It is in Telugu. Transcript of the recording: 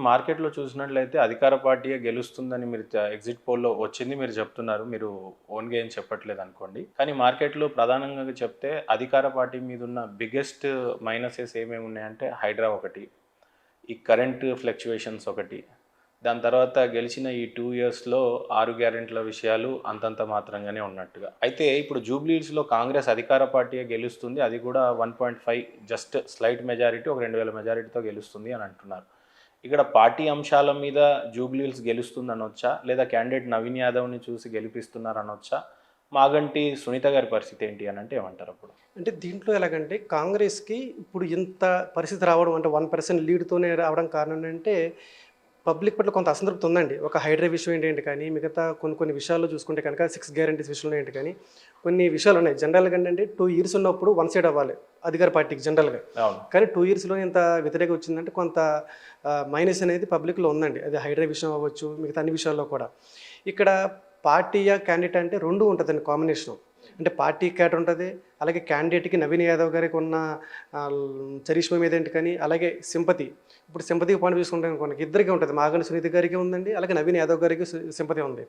మార్కెట్‌లో చూసినట్లయితే అధికార పార్టీయే గెలుస్తుందని మీరు ఎగ్జిట్ పోల్‌లో వచ్చింది మీరు చెప్తున్నారు. మీరు ఓన్‌గా ఏం చెప్పట్లేదనుకోండి. కానీ మార్కెట్‌లో ప్రధానంగా చెప్తే అధికార పార్టీ మీదున్న బిగ్గెస్ట్ మైనసెస్ ఏమేమి ఉన్నాయంటే హైడ్రా ఒకటి, ఈ కరెంట్ ఫ్లక్చుయేషన్స్ ఒకటి, దాని తర్వాత గెలిచిన ఈ 2 ఇయర్స్‌లో 6 గ్యారెంటీల విషయాలు అంతంత మాత్రంగానే ఉన్నట్టుగా. అయితే ఇప్పుడు జూబ్లీ హిల్స్‌లో కాంగ్రెస్ అధికార పార్టీయే గెలుస్తుంది. అది కూడా 1.5 జస్ట్ స్లైట్ మెజారిటీ ఒక 2000 మెజారిటీతో గెలుస్తుంది అని అంటున్నారు. ఇక్కడ పార్టీ అంశాల మీద జూబ్లీ హిల్స్ గెలుస్తుందనొచ్చా? లేదా క్యాండిడేట్ నవీన్ యాదవ్‌ని చూసి గెలిపిస్తున్నారనొచ్చా? మాగంటి సునీత గారి పరిస్థితి ఏంటి అనంటే ఏమంటారప్పుడు? అంటే దీంట్లో ఎలాగంటే కాంగ్రెస్‌కి ఇప్పుడు ఇంత పరిస్థితి రావడం అంటే 1% లీడ్‌తోనే రావడం కారణం ఏంటంటే పబ్లిక్ పట్ల కొంత అసంతృప్తి ఉందండి. ఒక హైడ్రా విషయం ఏంటి కానీ మిగతా కొన్ని కొన్ని విషయాల్లో చూసుకుంటే కనుక 6 గ్యారంటీస్ విషయంలో ఏంటి కానీ కొన్ని విషయాలు ఉన్నాయి. జనరల్‌గా ఏంటంటే 2 ఇయర్స్ ఉన్నప్పుడు వన్ సైడ్ అవ్వాలి అధికార పార్టీకి జనరల్‌గా. అవును. కానీ 2 ఇయర్స్‌లో ఇంత వ్యతిరేకత వచ్చిందంటే కొంత మైనస్ అనేది పబ్లిక్‌లో ఉందండి. అది హైడ్రా విషయం అవ్వచ్చు, మిగతా అన్ని విషయాల్లో కూడా. ఇక్కడ పార్టీయా క్యాండిడేట్ అంటే 2 ఉంటదండి కాంబినేషను. అంటే పార్టీ క్యాడర్ ఉంటది. అలాగే క్యాండిడేట్‌కి నవీన్ యాదవ్ గారికి ఉన్న చరిష్మా మీదేంటి కానీ అలాగే సింపతి. ఇప్పుడు సింపతి పాయింట్ తీసుకుంటే అనుకోండి ఇద్దరికీ ఉంటది. మాగంటి సునీత గారికి ఉందండి. అలాగే నవీన్ యాదవ్ గారికి సింపతి ఉంది.